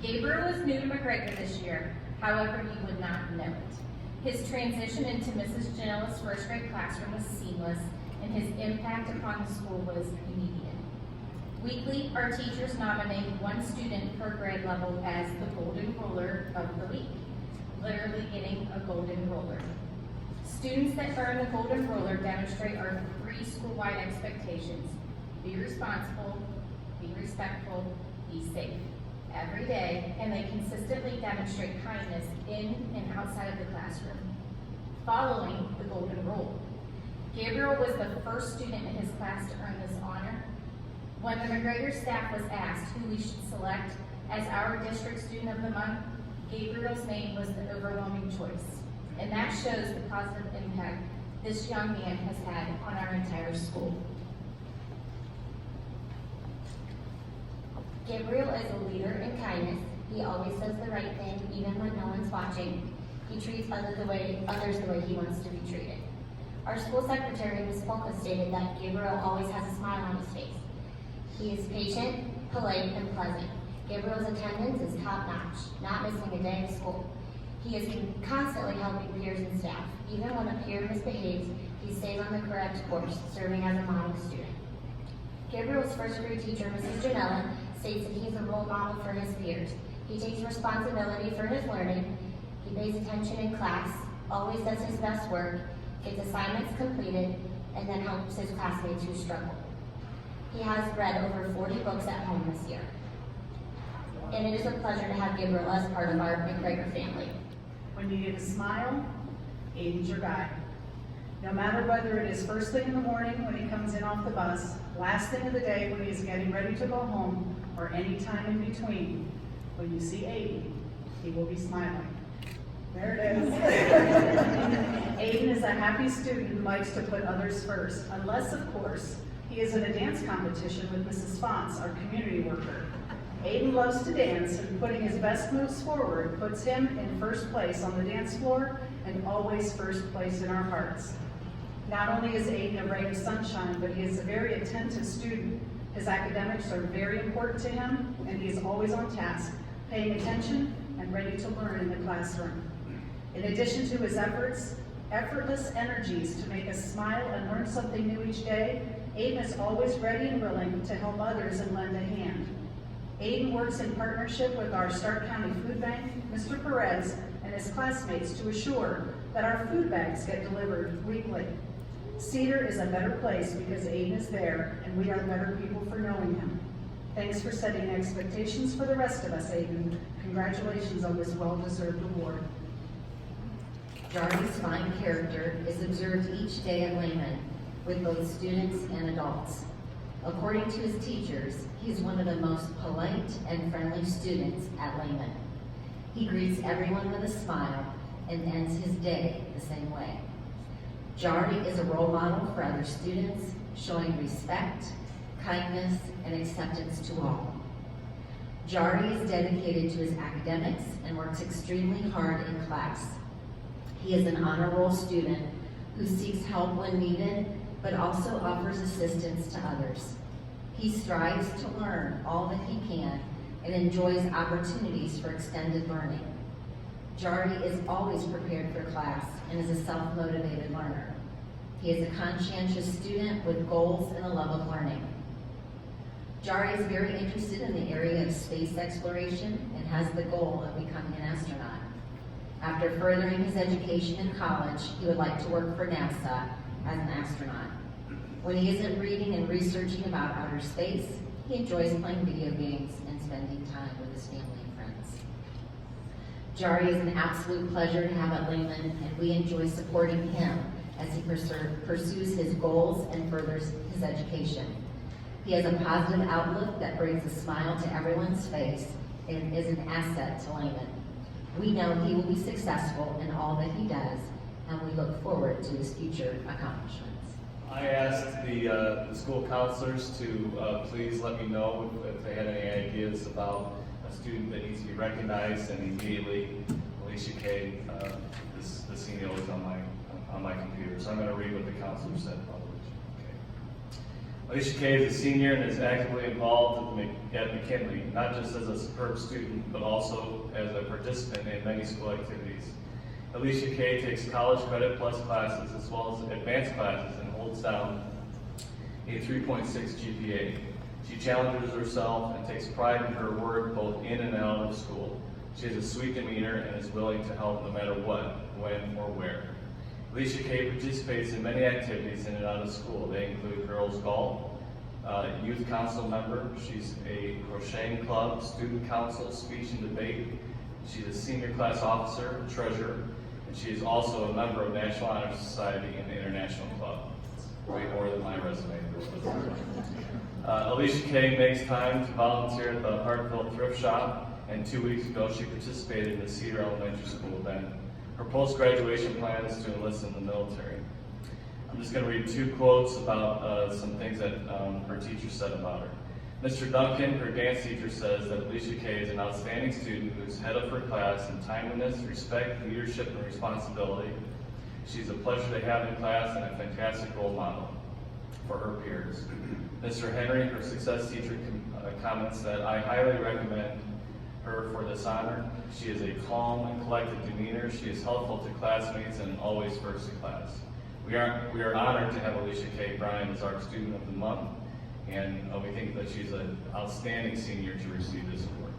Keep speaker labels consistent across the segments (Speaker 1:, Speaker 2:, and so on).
Speaker 1: Gabriel is new to McGregor this year, however, he would not know it. His transition into Mrs. Janella's first grade classroom was seamless, and his impact upon the school was immediate. Weekly, our teachers nominate one student per grade level as the Golden Ruler of the week, literally getting a golden ruler. Students that earn the Golden Ruler demonstrate our three school-wide expectations: be responsible, be respectful, be safe every day, and they consistently demonstrate kindness in and outside of the classroom. Following the Golden Rule, Gabriel was the first student in his class to earn this honor. When the McGregor staff was asked who we should select as our district student of the month, Gabriel's name was the overwhelming choice, and that shows the positive impact this young man has had on our entire school.
Speaker 2: Gabriel is a leader in kindness. He always does the right thing, even when no one's watching. He treats others the way he wants to be treated. Our school secretary, Ms. Polka, stated that Gabriel always has a smile on his face. He is patient, polite, and pleasant. Gabriel's attendance is top-notch, not missing a day of school. He is constantly helping peers and staff. Even when a peer misbehaves, he stays on the correct course, serving as a model student. Gabriel's first grade teacher, Mrs. Janella, states that he's a role model for his peers. He takes responsibility for his learning. He pays attention in class, always does his best work, gets assignments completed, and then helps his classmates who struggle. He has read over 40 books at home this year. And it is a pleasure to have Gabriel as part of our McGregor family.
Speaker 3: When you need a smile, Aiden's your guy. No matter whether it is first thing in the morning when he comes in off the bus, last thing of the day when he's getting ready to go home, or any time in between, when you see Aiden, he will be smiling. There it is. Aiden is a happy student who likes to put others first, unless, of course, he is in a dance competition with Mrs. Fonts, our community worker. Aiden loves to dance, and putting his best moves forward puts him in first place on the dance floor and always first place in our hearts. Not only is Aiden a ray of sunshine, but he is a very attentive student. His academics are very important to him, and he is always on task, paying attention and ready to learn in the classroom. In addition to his effortless energies to make us smile and learn something new each day, Aiden is always ready and willing to help others and lend a hand. Aiden works in partnership with our Stark County Food Bank, Mr. Perez, and his classmates to assure that our food bags get delivered weekly. Cedar is a better place because Aiden is there, and we are better people for knowing him. Thanks for setting expectations for the rest of us, Aiden. Congratulations on this well-deserved award.
Speaker 4: Jardy's fine character is observed each day at Lehman with both students and adults. According to his teachers, he's one of the most polite and friendly students at Lehman. He greets everyone with a smile and ends his day the same way. Jardy is a role model for other students, showing respect, kindness, and acceptance to all. Jardy is dedicated to his academics and works extremely hard in class. He is an honor roll student who seeks help when needed, but also offers assistance to others. He strives to learn all that he can and enjoys opportunities for extended learning. Jardy is always prepared for class and is a self-motivated learner. He is a conscientious student with goals and a love of learning. Jardy is very interested in the area of space exploration and has the goal of becoming an astronaut. After furthering his education in college, he would like to work for NASA as an astronaut. When he isn't reading and researching about outer space, he enjoys playing video games and spending time with his family and friends. Jardy is an absolute pleasure to have at Lehman, and we enjoy supporting him as he pursues his goals and furthers his education. He has a positive outlook that brings a smile to everyone's face and is an asset to Lehman. We know he will be successful in all that he does, and we look forward to his future accomplishments.
Speaker 5: I asked the school counselors to please let me know if they had any ideas about a student that needs to be recognized, and immediately Alicia Kay, this email is on my computer, so I'm going to read what the counselor said. Okay. Alicia Kay is a senior and is actively involved at McKinley, not just as a superb student, but also as a participant in many school activities. Alicia Kay takes college credit plus classes as well as advanced classes and holds down a 3.6 GPA. She challenges herself and takes pride in her work both in and out of school. She has a sweet demeanor and is willing to help no matter what, when, or where. Alicia Kay participates in many activities in and out of school. They include girls golf, youth council member. She's a crocheting club, student council, speech and debate. She's a senior class officer, treasurer, and she is also a member of National Honor Society and the International Club. It's way more than my resume. Alicia Kay makes time to volunteer at the Hartville Thrift Shop, and 2 weeks ago she participated in the Cedar Elementary School event. Her post-graduation plan is to enlist in the military. I'm just going to read 2 quotes about some things that her teacher said about her. Mr. Duncan, her dance teacher, says that Alicia Kay is an outstanding student who is head of her class in timeliness, respect, leadership, and responsibility. She's a pleasure to have in class and a fantastic role model for her peers. Mr. Henry, her success teacher, comments that I highly recommend her for this honor. She is a calm and collected demeanor. She is helpful to classmates and always first in class. We are honored to have Alicia Kay Bryan as our Student of the Month, and we think that she's an outstanding senior to receive this award.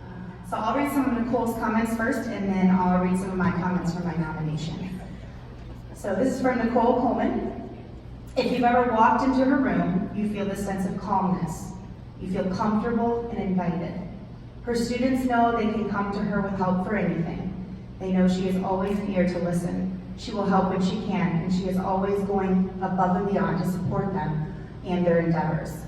Speaker 6: So I'll read some of Nicole's comments first, and then I'll read some of my comments for my nomination. So this is from Nicole Coleman. If you've ever walked into her room, you feel this sense of calmness. You feel comfortable and invited. Her students know they can come to her with help for anything. They know she is always here to listen. She will help when she can, and she is always going above and beyond to support them and their endeavors.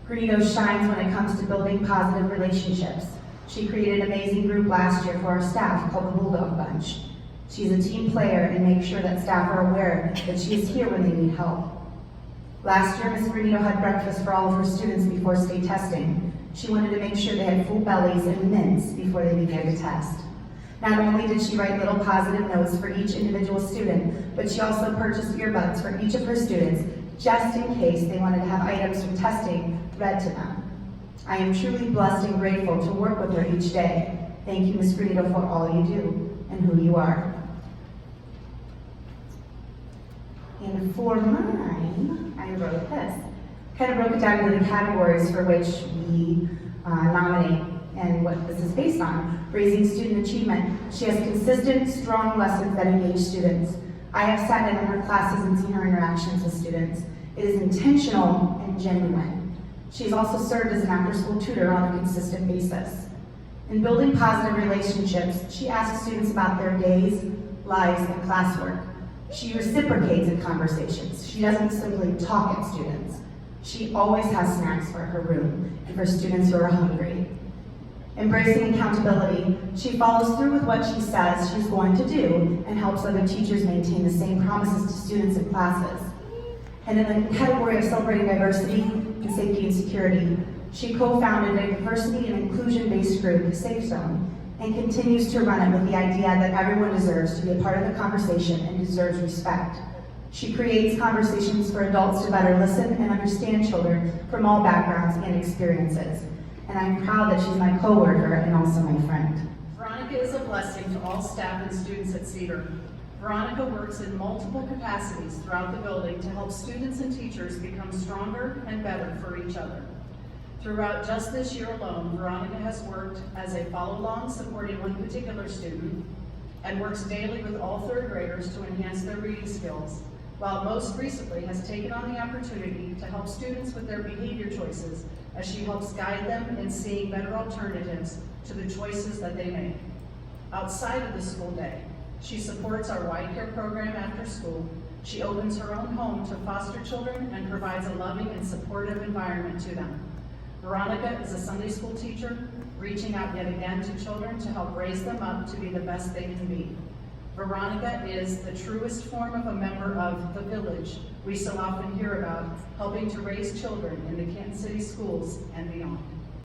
Speaker 6: Granito shines when it comes to building positive relationships. She created an amazing group last year for our staff called the Bulldog Bunch. She's a team player and makes sure that staff are aware that she is here when they need help. Last year, Ms. Granito had breakfast for all of her students before state testing. She wanted to make sure they had full bellies and mints before they began to test. Not only did she write little positive notes for each individual student, but she also purchased earbuds for each of her students, just in case they wanted to have items from testing read to them. I am truly blessed and grateful to work with her each day. Thank you, Ms. Granito, for all you do and who you are. And for mine, I wrote this. Kind of broke it down into the categories for which we nominate and what this is based on. Raising student achievement. She has consistent, strong lessons that engage students. I have sat in on her classes and seen her interactions with students. It is intentional and genuine. She's also served as an after-school tutor on a consistent basis. In building positive relationships, she asks students about their days, lives, and classwork. She reciprocates in conversations. She doesn't simply talk at students. She always has snacks for her room and for students who are hungry. Embracing accountability, she follows through with what she says she's going to do and helps other teachers maintain the same promises to students and classes. And in the category of celebrating diversity and safety and security, she co-founded a diversity and inclusion-based group, Safe Zone, and continues to run it with the idea that everyone deserves to be a part of the conversation and deserves respect. She creates conversations for adults to better listen and understand children from all backgrounds and experiences. And I'm proud that she's my coworker and also my friend.
Speaker 3: Veronica is a blessing to all staff and students at Cedar. Veronica works in multiple capacities throughout the building to help students and teachers become stronger and better for each other. Throughout just this year alone, Veronica has worked as a follow-along supporting one particular student and works daily with all third graders to enhance their reading skills, while most recently has taken on the opportunity to help students with their behavior choices as she helps guide them in seeing better alternatives to the choices that they make. Outside of the school day, she supports our Y Care program after school. She opens her own home to foster children and provides a loving and supportive environment to them. Veronica is a Sunday school teacher, reaching out yet again to children to help raise them up to be the best they can be. Veronica is the truest form of a member of the village we so often hear about, helping to raise children in the Canton City Schools and beyond.